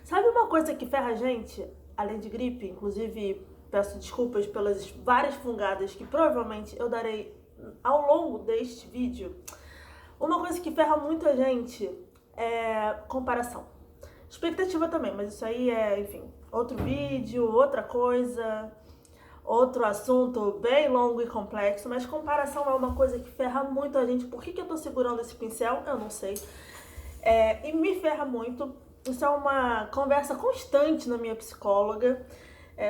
Sabe uma coisa que ferra a gente, além de gripe? Inclusive, peço desculpas pelas várias fungadas que provavelmente eu darei ao longo deste vídeo. Uma coisa que ferra muito a gente é comparação. Expectativa também, mas isso aí é, enfim, outro vídeo, outra coisa, outro assunto bem longo e complexo, mas comparação é uma coisa que ferra muito a gente. Por que eu tô segurando esse pincel? Eu não sei. E me ferra muito. Isso é uma conversa constante na minha psicóloga.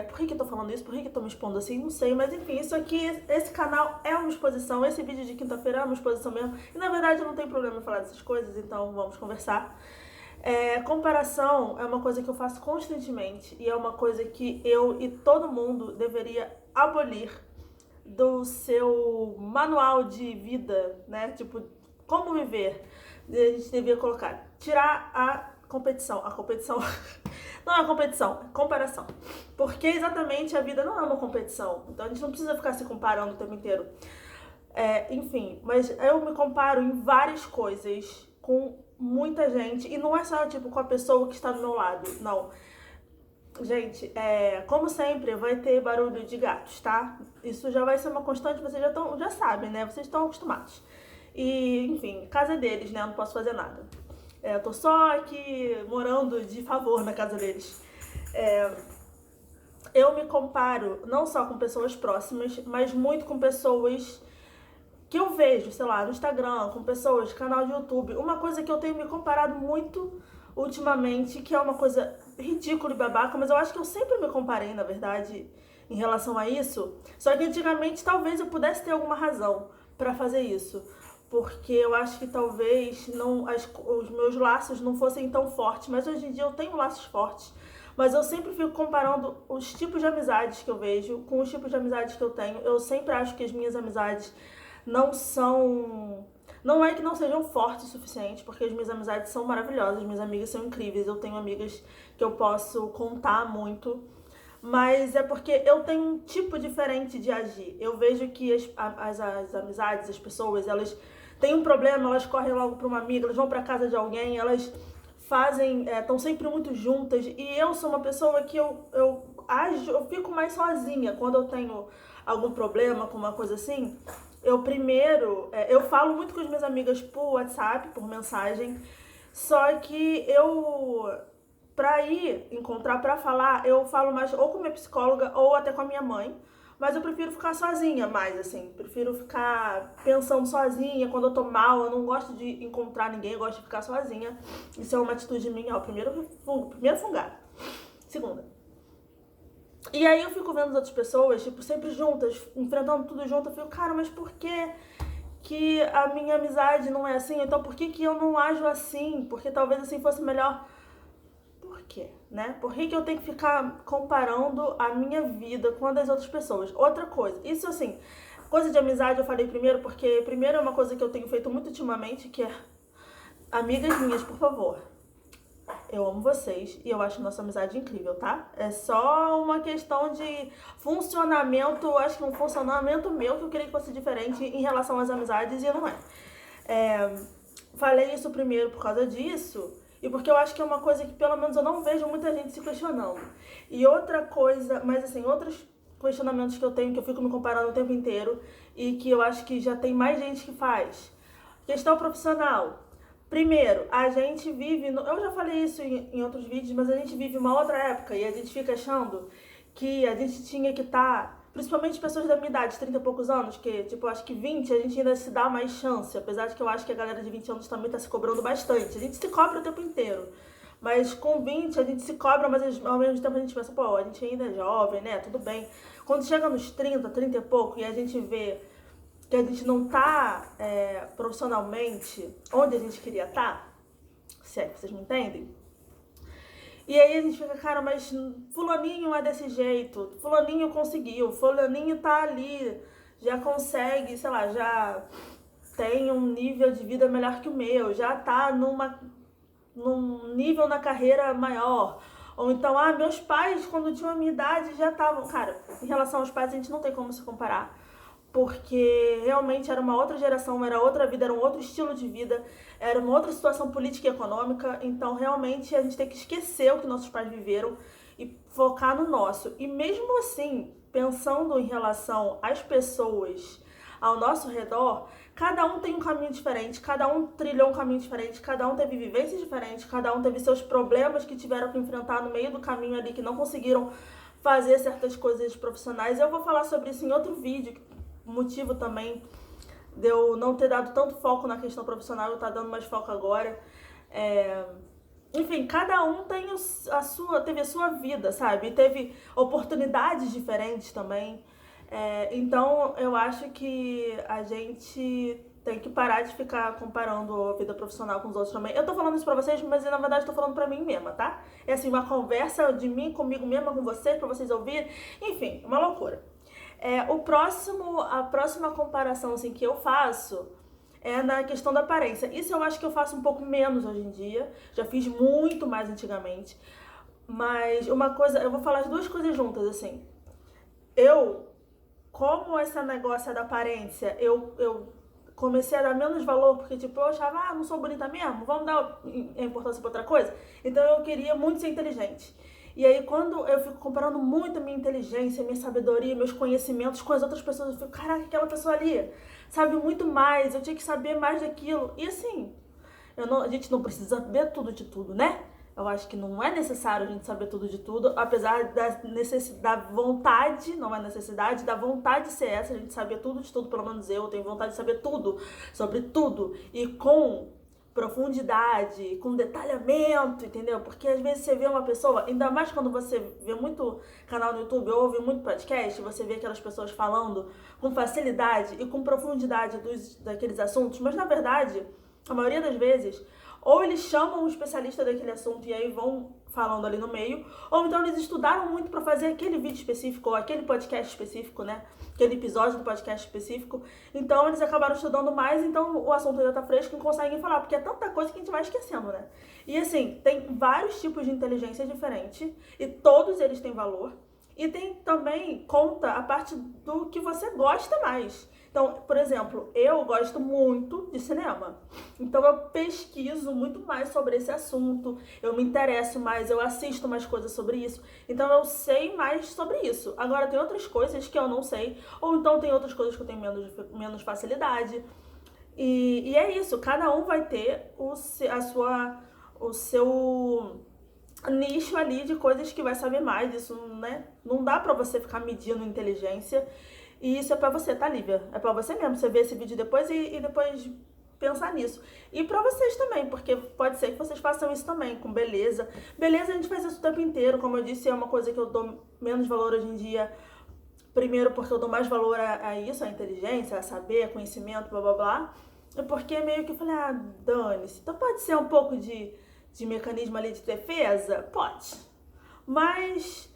Por que eu tô falando isso? Por que eu tô me expondo assim? Não sei, mas enfim, isso aqui, esse canal é uma exposição. Esse vídeo de quinta-feira é uma exposição mesmo. E na verdade eu não tenho problema em falar dessas coisas, então vamos conversar. Comparação é uma coisa que eu faço constantemente e é uma coisa que eu e todo mundo deveria abolir do seu manual de vida, né? Tipo, como viver. A gente devia colocar, tirar a competição. A competição não é competição, é comparação. Porque exatamente a vida não é uma competição. Então a gente não precisa ficar se comparando o tempo inteiro. Enfim, mas eu me comparo em várias coisas com muita gente. E não é só, tipo, com a pessoa que está do meu lado, não. Gente, como sempre, vai ter barulho de gatos, tá? Isso já vai ser uma constante, vocês já sabem, né? Vocês estão acostumados. E, enfim, casa deles, né? Eu não posso fazer nada. Eu tô só aqui morando de favor na casa deles. Eu me comparo não só com pessoas próximas, mas muito com pessoas que eu vejo, sei lá, no Instagram, com pessoas, canal de YouTube. Uma coisa que eu tenho me comparado muito ultimamente, que é uma coisa ridícula e babaca, mas eu acho que eu sempre me comparei, na verdade, em relação a isso. Só que antigamente talvez eu pudesse ter alguma razão pra fazer isso. Porque eu acho que talvez os meus laços não fossem tão fortes, mas hoje em dia eu tenho laços fortes. Mas eu sempre fico comparando os tipos de amizades que eu vejo com os tipos de amizades que eu tenho. Eu sempre acho que as minhas amizades não são. Não é que não sejam fortes o suficiente, porque as minhas amizades são maravilhosas, minhas amigas são incríveis, eu tenho amigas que eu posso contar muito, mas é porque eu tenho um tipo diferente de agir. Eu vejo que as amizades, as pessoas, elas têm um problema, elas correm logo para uma amiga, elas vão para casa de alguém, elas fazem, estão sempre muito juntas, e eu sou uma pessoa que eu fico mais sozinha quando eu tenho algum problema com uma coisa assim. Eu falo muito com as minhas amigas por WhatsApp, por mensagem, só que pra ir encontrar, pra falar, eu falo mais ou com minha psicóloga ou até com a minha mãe, mas eu prefiro ficar sozinha mais, assim, prefiro ficar pensando sozinha, quando eu tô mal, eu não gosto de encontrar ninguém, eu gosto de ficar sozinha. Isso é uma atitude minha, ó, primeiro fungado. Segunda, e aí eu fico vendo as outras pessoas, tipo, sempre juntas, enfrentando tudo junto, eu fico, cara, mas por que a minha amizade não é assim? Então por que eu não ajo assim? Porque talvez assim fosse melhor. Por quê, né? Por que eu tenho que ficar comparando a minha vida com a das outras pessoas? Outra coisa, isso assim, coisa de amizade eu falei primeiro, porque primeiro é uma coisa que eu tenho feito muito ultimamente, que é, amigas minhas, por favor, eu amo vocês e eu acho nossa amizade incrível, tá? É só uma questão de funcionamento, acho que um funcionamento meu que eu queria que fosse diferente em relação às amizades e não é. Falei isso primeiro por causa disso e porque eu acho que é uma coisa que pelo menos eu não vejo muita gente se questionando. E outra coisa, mas assim, outros questionamentos que eu tenho, que eu fico me comparando o tempo inteiro e que eu acho que já tem mais gente que faz. Questão profissional. Primeiro, a gente vive. Eu já falei isso em outros vídeos, mas a gente vive uma outra época e a gente fica achando que a gente tinha que estar. Principalmente pessoas da minha idade, 30 e poucos anos, que, tipo, acho que 20 a gente ainda se dá mais chance. Apesar de que eu acho que a galera de 20 anos também tá se cobrando bastante. A gente se cobra o tempo inteiro. Mas com 20 a gente se cobra, mas ao mesmo tempo a gente pensa, pô, a gente ainda é jovem, né? Tudo bem. Quando chega nos 30 e pouco, e a gente vê que a gente não tá profissionalmente onde a gente queria estar, se é que vocês me entendem, e aí a gente fica, cara, mas fulaninho é desse jeito, fulaninho conseguiu, fulaninho tá ali, já consegue, sei lá, já tem um nível de vida melhor que o meu, já tá num nível na carreira maior. Ou então, meus pais, quando tinham a minha idade, já estavam. Cara, em relação aos pais, a gente não tem como se comparar. porque realmente era uma outra geração, era outra vida, era um outro estilo de vida, era uma outra situação política e econômica, então realmente a gente tem que esquecer o que nossos pais viveram e focar no nosso. E mesmo assim, pensando em relação às pessoas ao nosso redor, cada um tem um caminho diferente, cada um trilhou um caminho diferente, cada um teve vivências diferentes, cada um teve seus problemas que tiveram que enfrentar no meio do caminho ali, que não conseguiram fazer certas coisas profissionais. Eu vou falar sobre isso em outro vídeo, motivo também de eu não ter dado tanto foco na questão profissional, eu tá dando mais foco agora. Enfim, cada um tem teve a sua vida, sabe? Teve oportunidades diferentes também. Então, eu acho que a gente tem que parar de ficar comparando a vida profissional com os outros também. Eu tô falando isso pra vocês, mas na verdade tô falando pra mim mesma, tá? É assim, uma conversa de mim comigo mesma, com vocês, pra vocês ouvirem. Enfim, uma loucura. A próxima comparação assim, que eu faço é na questão da aparência. Isso eu acho que eu faço um pouco menos hoje em dia. Já fiz muito mais antigamente. Mas uma coisa, eu vou falar as duas coisas juntas, assim. Como esse negócio da aparência, eu comecei a dar menos valor, porque tipo, eu achava, não sou bonita mesmo, vamos dar importância pra outra coisa. Então eu queria muito ser inteligente. E aí quando eu fico comparando muito a minha inteligência, minha sabedoria, meus conhecimentos com as outras pessoas, eu fico, caraca, aquela pessoa ali sabe muito mais, eu tinha que saber mais daquilo. E assim, a gente não precisa saber tudo de tudo, né? Eu acho que não é necessário a gente saber tudo de tudo, apesar da vontade, não é necessidade, da vontade ser essa, a gente saber tudo de tudo, pelo menos eu tenho vontade de saber tudo, sobre tudo, e com profundidade, com detalhamento, entendeu? Porque às vezes você vê uma pessoa, ainda mais quando você vê muito canal no YouTube ou ouve muito podcast, você vê aquelas pessoas falando com facilidade e com profundidade daqueles assuntos, mas na verdade, a maioria das vezes, ou eles chamam um especialista daquele assunto e aí vão falando ali no meio, ou então eles estudaram muito para fazer aquele vídeo específico ou aquele podcast específico, né? Aquele episódio do podcast específico. Então eles acabaram estudando mais, então o assunto ainda tá fresco e conseguem falar, porque é tanta coisa que a gente vai esquecendo, né? E assim, tem vários tipos de inteligência diferentes e todos eles têm valor. E tem também, conta a parte do que você gosta mais. Então, por exemplo, eu gosto muito de cinema. Então eu pesquiso muito mais sobre esse assunto, eu me interesso mais, eu assisto mais coisas sobre isso. Então eu sei mais sobre isso. Agora tem outras coisas que eu não sei, ou então tem outras coisas que eu tenho menos facilidade. E é isso, cada um vai ter o seu nicho ali de coisas que vai saber mais. Isso, né? Não dá pra você ficar medindo inteligência. E isso é pra você, tá, Lívia? É pra você mesmo. Você ver esse vídeo depois e depois pensar nisso. E pra vocês também, porque pode ser que vocês façam isso também, com beleza. Beleza, a gente faz isso o tempo inteiro. Como eu disse, é uma coisa que eu dou menos valor hoje em dia. Primeiro porque eu dou mais valor a isso, a inteligência, a saber, a conhecimento, blá blá blá. E porque meio que eu falei, dane-se. Então pode ser um pouco de mecanismo ali de defesa? Pode. Mas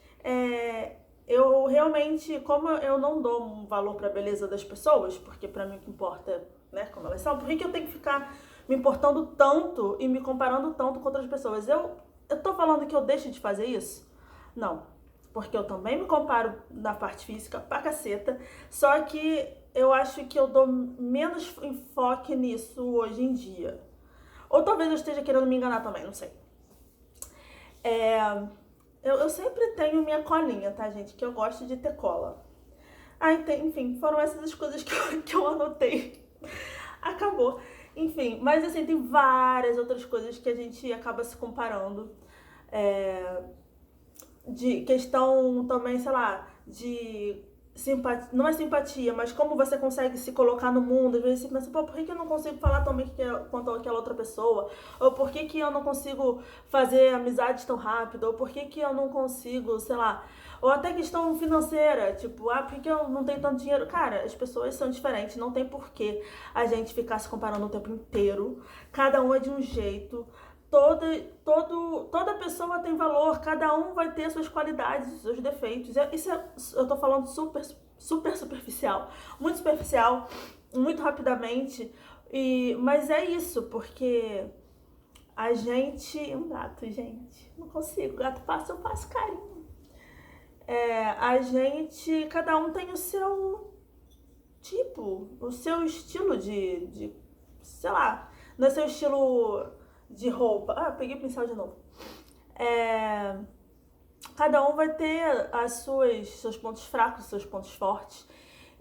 eu realmente, como eu não dou um valor pra beleza das pessoas, porque pra mim o que importa, né, como elas são, por que eu tenho que ficar me importando tanto e me comparando tanto com outras pessoas? Eu tô falando que eu deixo de fazer isso? Não. Porque eu também me comparo na parte física pra caceta, só que eu acho que eu dou menos enfoque nisso hoje em dia. Ou talvez eu esteja querendo me enganar também, não sei. Eu sempre tenho minha colinha, tá, gente? Que eu gosto de ter cola. Enfim, foram essas as coisas que eu anotei. Acabou. Enfim, mas assim, tem várias outras coisas que a gente acaba se comparando. De questão também, sei lá, de simpatia, não é simpatia, mas como você consegue se colocar no mundo. Às vezes você pensa, por que eu não consigo falar tão bem quanto aquela outra pessoa? Ou por que eu não consigo fazer amizades tão rápido? Ou por que eu não consigo, sei lá, ou até questão financeira, tipo, por que eu não tenho tanto dinheiro? Cara, as pessoas são diferentes, não tem porquê a gente ficar se comparando o tempo inteiro. Cada um é de um jeito. Toda pessoa tem valor, cada um vai ter suas qualidades, seus defeitos. Eu tô falando super superficial, muito superficial, muito rapidamente. Mas é isso, porque a gente... Um gato, gente, não consigo. Gato passa, eu faço carinho. Cada um tem o seu tipo, o seu estilo sei lá, no seu estilo de roupa. Ah, peguei o pincel de novo. Cada um vai ter seus pontos fracos, seus pontos fortes.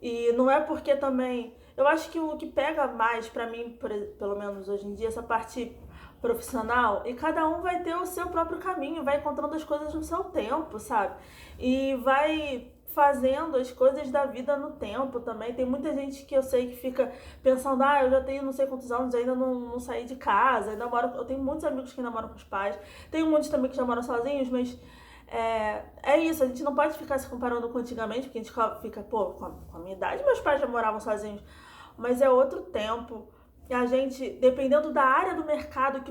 E não é porque também. Eu acho que o que pega mais pra mim, pelo menos hoje em dia, essa parte profissional, e cada um vai ter o seu próprio caminho, vai encontrando as coisas no seu tempo, sabe? E vai fazendo as coisas da vida no tempo também. Tem muita gente que eu sei que fica pensando, eu já tenho não sei quantos anos, ainda não saí de casa, ainda moro. Eu tenho muitos amigos que ainda moram com os pais, tenho muitos também que já moram sozinhos, mas é isso, a gente não pode ficar se comparando com antigamente, porque a gente fica, pô, com a minha idade, meus pais já moravam sozinhos, mas é outro tempo. E a gente, dependendo da área do mercado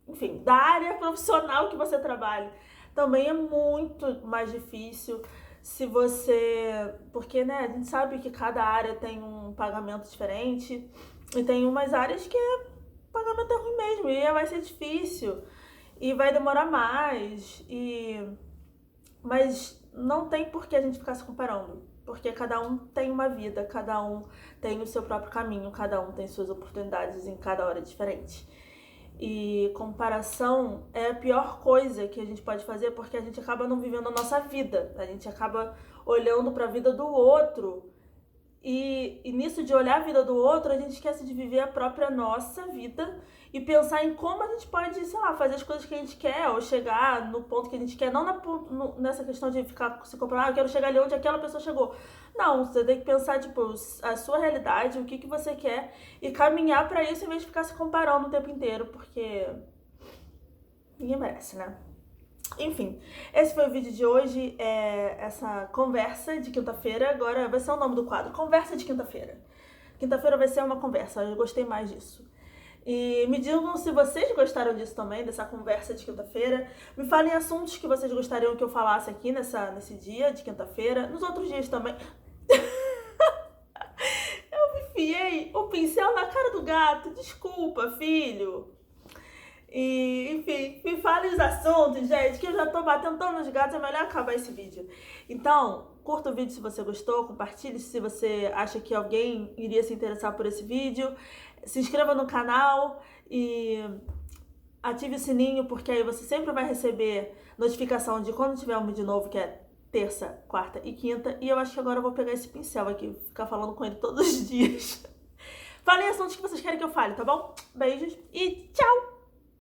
enfim, da área profissional que você trabalha, também é muito mais difícil se você, porque, né, a gente sabe que cada área tem um pagamento diferente e tem umas áreas que o pagamento é ruim mesmo e vai ser difícil. E vai demorar mais, mas não tem por que a gente ficar se comparando. Porque cada um tem uma vida, cada um tem o seu próprio caminho, cada um tem suas oportunidades em cada hora diferente. E comparação é a pior coisa que a gente pode fazer porque a gente acaba não vivendo a nossa vida. A gente acaba olhando para a vida do outro. E nisso de olhar a vida do outro, a gente esquece de viver a própria nossa vida e pensar em como a gente pode, sei lá, fazer as coisas que a gente quer ou chegar no ponto que a gente quer, não nessa questão de ficar se comparando, eu quero chegar ali onde aquela pessoa chegou. Não, você tem que pensar, tipo, a sua realidade, o que você quer e caminhar pra isso em vez de ficar se comparando o tempo inteiro, porque ninguém merece, né? Enfim, esse foi o vídeo de hoje, essa conversa de quinta-feira, agora vai ser o nome do quadro, conversa de quinta-feira. Quinta-feira vai ser uma conversa, eu gostei mais disso. E me digam se vocês gostaram disso também, dessa conversa de quinta-feira. Me falem assuntos que vocês gostariam que eu falasse aqui nesse dia de quinta-feira, nos outros dias também. Eu enfiei o pincel na cara do gato, desculpa, filho. E, enfim, me falem os assuntos, gente, que eu já tô batendo tão nos gatos, é melhor acabar esse vídeo. Então, curta o vídeo se você gostou, compartilhe se você acha que alguém iria se interessar por esse vídeo. Se inscreva no canal e ative o sininho, porque aí você sempre vai receber notificação de quando tiver um vídeo novo, que é terça, quarta e quinta. E eu acho que agora eu vou pegar esse pincel aqui, ficar falando com ele todos os dias. Falem assuntos que vocês querem que eu fale, tá bom? Beijos e tchau!